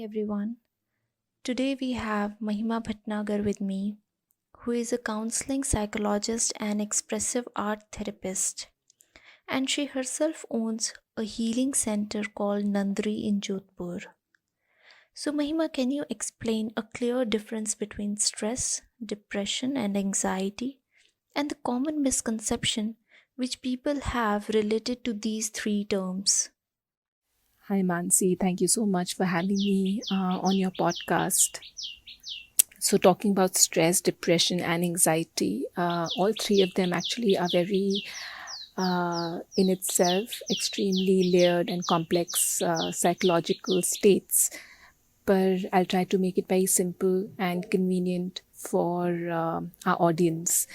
everyone. Today we have Mahima Bhatnagar with me, who is a counseling psychologist and expressive art therapist. And she herself owns a healing center called Nandri in Jodhpur. So, Mahima, can you explain a clear difference between stress, depression, and anxiety, and the common misconception which people have related to these three terms? Hi, Mansi. Thank you so much for having me on your podcast. So, talking about stress, depression, and anxiety, all three of them actually are very, in itself, extremely layered and complex psychological states. But I'll try to make it very simple and convenient for our audience.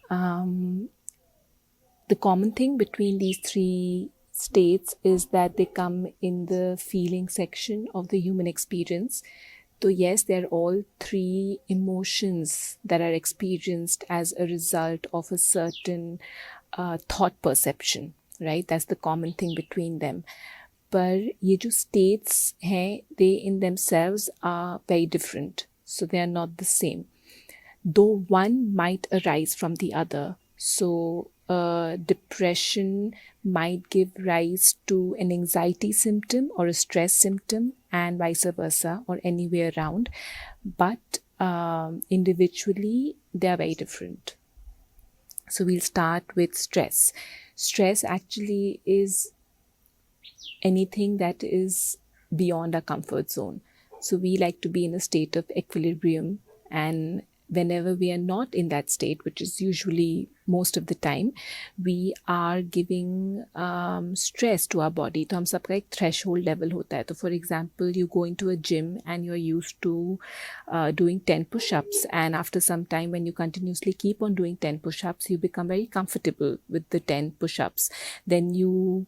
Um, the common thing between these three states is that they come in the feeling section of the human experience. So, yes, they're all three emotions that are experienced as a result of a certain thought perception, right? That's the common thing between them. पर ये जो states हैं, they in themselves are very different. So they are not the same, though one might arise from the other. So, depression might give rise to an anxiety symptom or a stress symptom, and vice versa, or anywhere around. But individually, they are very different. So, we'll start with stress. Stress actually is anything that is beyond our comfort zone. So we like to be in a state of equilibrium, and whenever we are not in that state, which is usually most of the time, we are giving stress to our body. तो हम सबका एक threshold level होता है. तो for example, you go into a gym and you're used to doing 10 push-ups, and after some time when you continuously keep on doing 10 push-ups, you become very comfortable with the 10 push-ups. Then you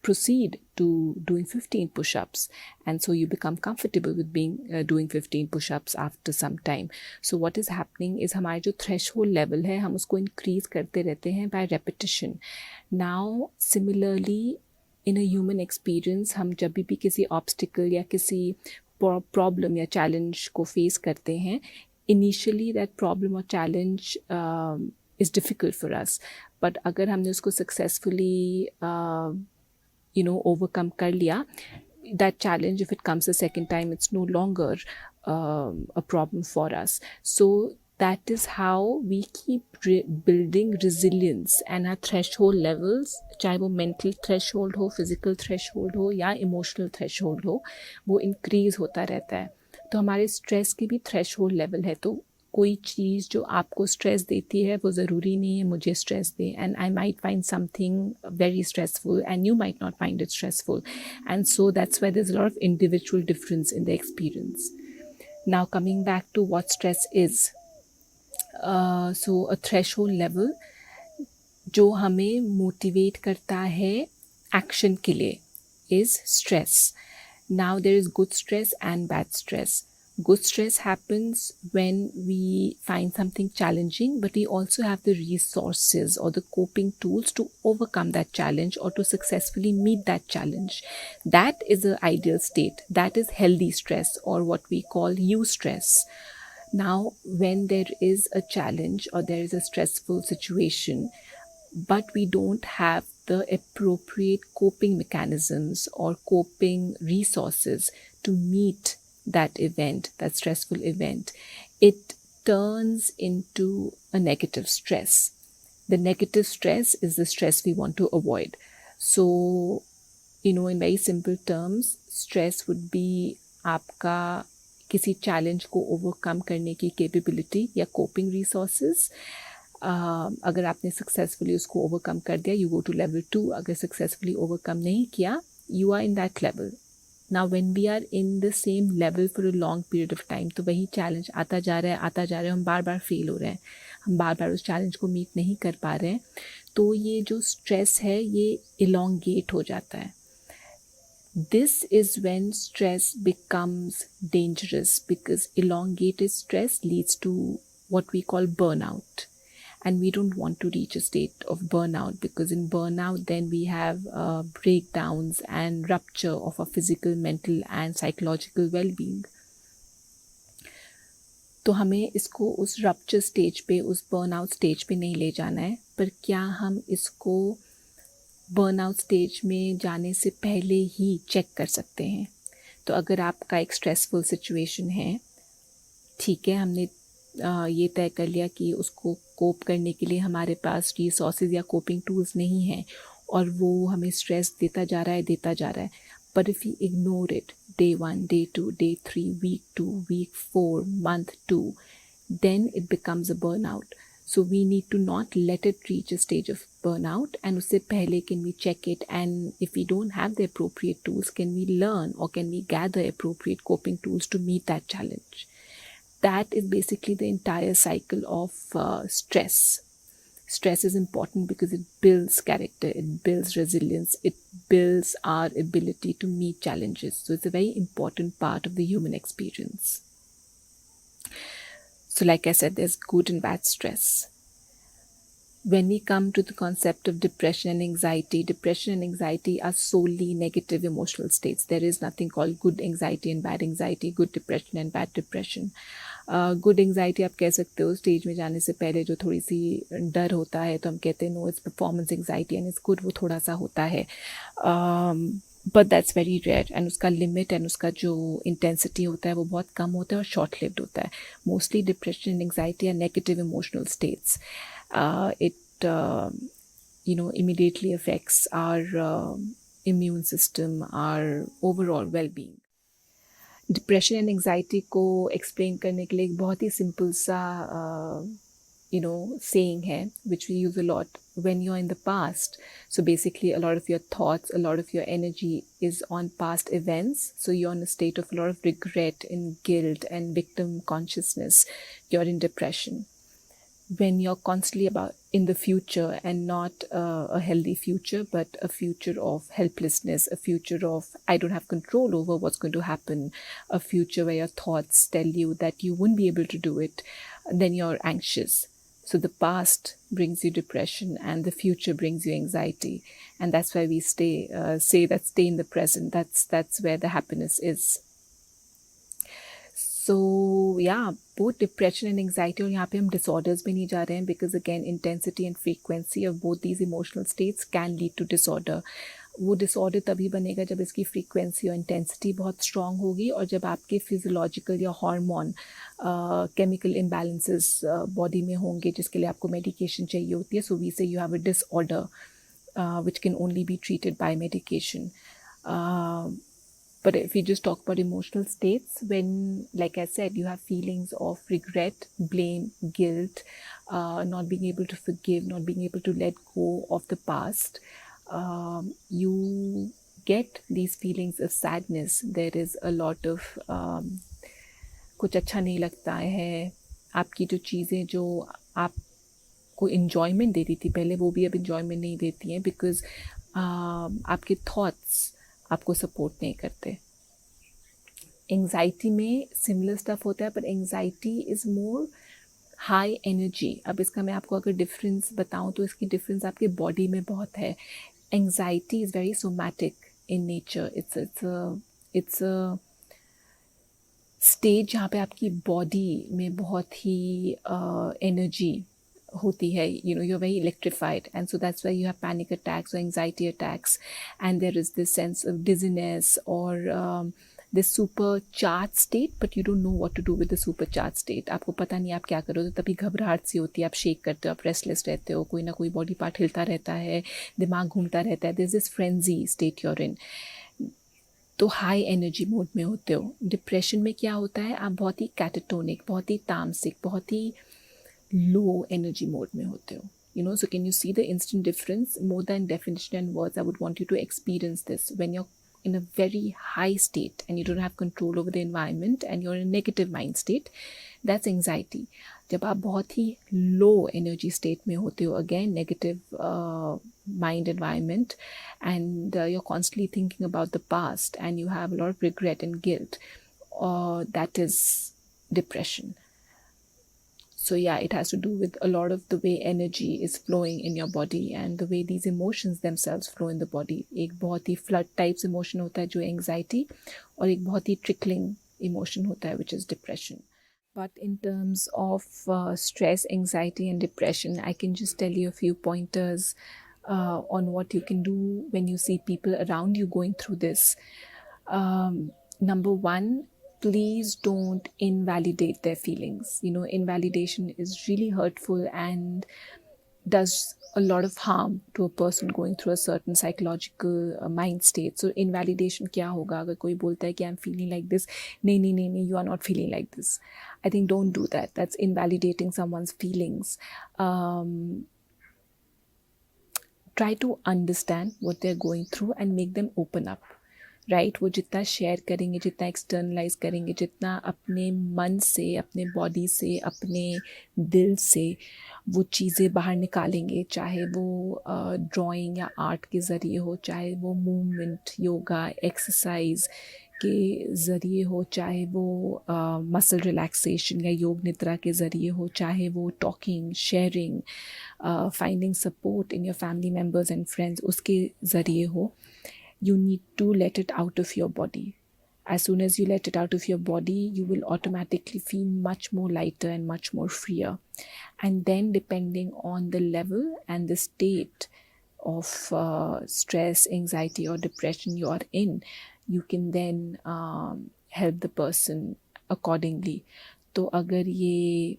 proceed to doing 15 push-ups, and so you become comfortable with being doing 15 push-ups after some time. So what is happening is हमारे जो threshold level है हम उसको increase करते रहते हैं by repetition. Now similarly in a human experience, हम जब भी किसी obstacle या किसी problem या challenge को face करते हैं, initially that problem or challenge is difficult for us, but अगर हमने उसको successfully overcome kar liya, that challenge, if it comes a second time, it's no longer a problem for us. So that is how we keep building resilience, and our threshold levels, चाहे वो mental threshold हो, physical threshold हो या emotional threshold हो, वो increase होता रहता है. तो हमारे stress की भी threshold level है. तो कोई चीज़ जो आपको स्ट्रेस देती है वो ज़रूरी नहीं है मुझे स्ट्रेस दे, and I might find something very stressful and you might not find it stressful, and so that's why there is a lot of individual difference in the experience. Now coming back to what stress is, so a threshold level जो हमें motivate करता है action के लिए is stress. Now there is good stress and bad stress. Good stress happens when we find something challenging, but we also have the resources or the coping tools to overcome that challenge or to successfully meet that challenge. That is the ideal state. That is healthy stress, or what we call eustress. Now, when there is a challenge or there is a stressful situation, but we don't have the appropriate coping mechanisms or coping resources to meet that event, that stressful event, it turns into a negative stress. The negative stress is the stress we want to avoid. So, in very simple terms, stress would be आपका किसी challenge को overcome करने की capability या coping resources. अगर आपने successfully उसको overcome कर दिया, यू गो टू लेवल 2. अगर सक्सेसफुली ओवरकम नहीं किया, you are in that level. Now when we are in the same level for a long period of time, तो वही चैलेंज आता जा रहा है, हम बार बार फेल हो रहे हैं, हम बार बार उस चैलेंज को मीट नहीं कर पा रहे हैं, तो ये जो स्ट्रेस है ये इलोंगेट हो जाता है. This is when stress becomes dangerous, because elongated stress leads to what we call burnout. and we don't want to reach a state of burnout, because in burnout then we have breakdowns and rupture of our physical, mental and psychological well-being. तो हमें इसको उस rupture stage पे, उस burnout stage पे नहीं ले जाना है, पर क्या हम इसको बर्नआउट स्टेज में जाने से पहले ही चेक कर सकते हैं। तो अगर आपका एक स्ट्रेसफुल सिचुएशन है, ठीक है, हमने ये तय कर लिया कि उसको कोप करने के लिए हमारे पास रिसोर्सेज या कोपिंग टूल्स नहीं हैं, और वो हमें स्ट्रेस देता जा रहा है, but if we ignore it day 1, day 2, day 3, week 2, week 4, month 2, then it becomes a burnout. So we need to not let it reach a stage of burnout, and usse pehle can we check it, and if we don't have the appropriate tools, can we learn or can we gather appropriate coping tools to meet that challenge. That is basically the entire cycle of stress. Stress is important because it builds character, it builds resilience, it builds our ability to meet challenges. So it's a very important part of the human experience. So like I said, there's good and bad stress. When we come to the concept of depression and anxiety are solely negative emotional states. There is nothing called good anxiety and bad anxiety, good depression and bad depression. Good anxiety आप कह सकते हो stage में जाने से पहले जो थोड़ी सी डर होता है, तो हम कहते हैं no it's performance anxiety and it's good, वो थोड़ा सा होता है, but that's very rare, and उसका लिमिट एंड उसका जो इंटेंसिटी होता है वो बहुत कम होता है और शॉर्ट लिव्ड होता है. Mostly depression and anxiety are negative emotional states. It immediately affects our immune system, our overall well-being. Depression and anxiety को एक्सप्लेन करने के लिए एक बहुत ही सिंपल सा saying है, which we use a lot when you're in the past. So basically a lot of your thoughts, a lot of your energy is on past events. So you're in a state of a lot of regret and guilt and victim consciousness. You're in depression. When you're constantly about in the future, and not a healthy future, but a future of helplessness, a future of I don't have control over what's going to happen, a future where your thoughts tell you that you won't be able to do it, then you're anxious. So the past brings you depression and the future brings you anxiety, and that's why we say that stay in the present. That's where the happiness is. So yeah, both depression and anxiety, और यहाँ पे हम disorders में नहीं जा रहे हैं, because again intensity and frequency of both these emotional states can lead to disorder. वो disorder तभी बनेगा जब इसकी frequency और intensity बहुत strong होगी, और जब आपके physiological या hormone chemical imbalances body में होंगे, जिसके लिए आपको medication चाहिए होती है. So we say you have a disorder which can only be treated by medication. But if we just talk about emotional states, when, like I said, you have feelings of regret, blame, guilt, not being able to forgive, not being able to let go of the past, you get these feelings of sadness. There is a lot of कुछ अच्छा नहीं लगता है, आपकी जो चीज़ें जो आपको enjoyment देती थी पहले, वो भी अब enjoyment नहीं देती हैं, because आपके thoughts आपको सपोर्ट नहीं करते. एंग्जाइटी में सिमिलर स्टफ होता है, पर anxiety is more high energy. अब इसका मैं आपको अगर डिफरेंस बताऊं, तो इसकी डिफरेंस आपके बॉडी में बहुत है. Anxiety is very somatic in nature. It's a stage जहाँ पे आपकी बॉडी में बहुत ही एनर्जी होती है, you're very electrified, and so that's why you have panic attacks or anxiety attacks, and there is this sense of dizziness or this supercharged state, but you don't know what to do with the supercharged state. आपको पता नहीं आप क्या करो, तो तभी घबराहट सी होती है, आप शेक करते हो, आप रेस्टलेस रहते हो, कोई ना कोई बॉडी पार्ट हिलता रहता है, दिमाग घूमता रहता है. there's this frenzy state you're in. तो हाई एनर्जी मोड में होते हो. डिप्रेशन में क्या होता है, आप बहुत ही कैटाटोनिक, बहुत ही तामसिक, बहुत ही low energy mode में होते हो. So can you see the instant difference? More than definition and words, I would want you to experience this. When you're in a very high state and you don't have control over the environment and you're in a negative mind state, that's anxiety. जब आप बहुत ही low energy state में होते हो, again negative mind environment, and you're constantly thinking about the past and you have a lot of regret and guilt, that is depression. So yeah, it has to do with a lot of the way energy is flowing in your body and the way these emotions themselves flow in the body. एक बहुत ही flood types emotion होता है जो anxiety, और एक बहुत ही trickling emotion होता है which is depression. But in terms of stress, anxiety, and depression, I can just tell you a few pointers on what you can do when you see people around you going through this. Number one, please don't invalidate their feelings. Invalidation is really hurtful and does a lot of harm to a person going through a certain psychological mind state. So invalidation क्या होगा अगर कोई बोलता है कि I'm feeling like this, नहीं नहीं नहीं नहीं, you are not feeling like this. I think don't do that. That's invalidating someone's feelings. Try to understand what they're going through and make them open up. Right वो जितना share करेंगे, जितना externalise करेंगे, जितना अपने मन से, अपने बॉडी से, अपने दिल से वो चीज़ें बाहर निकालेंगे, चाहे वो ड्राइंग या आर्ट के ज़रिए हो, चाहे वो मूवमेंट, योगा, एक्सरसाइज के ज़रिए हो, चाहे वो मसल रिलैक्सेशन या योग निद्रा के ज़रिए हो, चाहे वो talking, sharing, finding support in your family members and friends उसके ज़रिए हो. You need to let it out of your body. As soon as you let it out of your body, you will automatically feel much more lighter and much more freer. And then depending on the level and the state of stress, anxiety or depression you are in, you can then help the person accordingly. तो अगर ये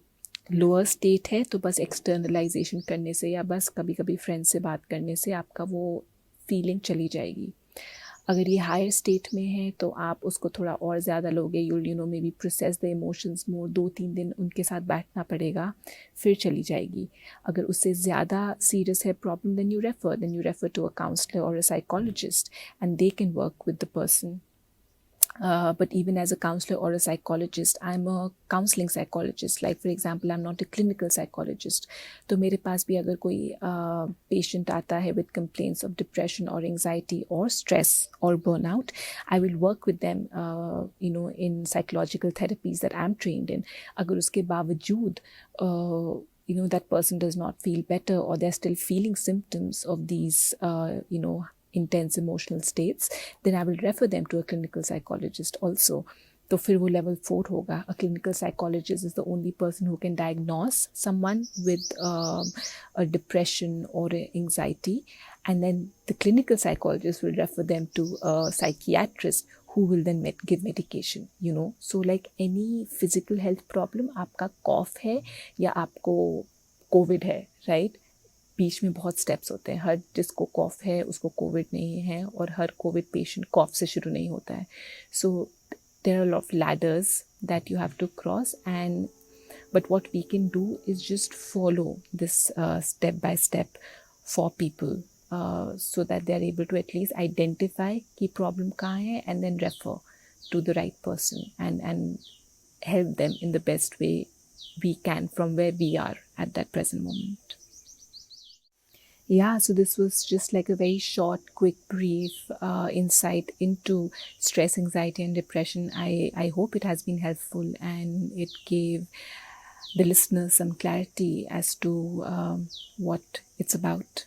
lower state है तो बस एक्सटर्नलाइजेशन करने से या बस कभी कभी फ्रेंड्स से बात करने से आपका वो फीलिंग चली जाएगी. अगर ये हायर स्टेट में है तो आप उसको थोड़ा और ज़्यादा लोगे, you'll maybe process the emotions more, 2-3 दिन उनके साथ बैठना पड़ेगा, फिर चली जाएगी. अगर उससे ज़्यादा सीरियस है problem, then you refer to a counsellor और a psychologist and they can work with the person. But even as a counselor or a psychologist, I'm a counseling psychologist. Like for example, I'm not a clinical psychologist. तो मेरे पास भी अगर कोई patient आता है with complaints of depression or anxiety or stress or burnout, I will work with them, in psychological therapies that I'm trained in. अगर उसके बावजूद that person does not feel better or they're still feeling symptoms of these, intense emotional states, then I will refer them to a clinical psychologist also. तो फिर वो level 4 होगा. A clinical psychologist is the only person who can diagnose someone with a depression or anxiety, and then the clinical psychologist will refer them to a psychiatrist who will then give medication. So like any physical health problem, आपका cough है या आपको COVID है, right? बीच में बहुत steps होते हैं. हर जिसको कॉफ है उसको कोविड नहीं है, और हर कोविड पेशेंट कॉफ से शुरू नहीं होता है. So there are lot of ladders that you have to cross, and but what we can do is just follow this step by step for people, so that they are able to at least identify कि problem कहाँ है, and then refer to the right person and help them in the best way we can from where we are at that present moment. Yeah, so this was just like a very short, quick, brief insight into stress, anxiety, and depression. I hope it has been helpful and it gave the listeners some clarity as to what it's about.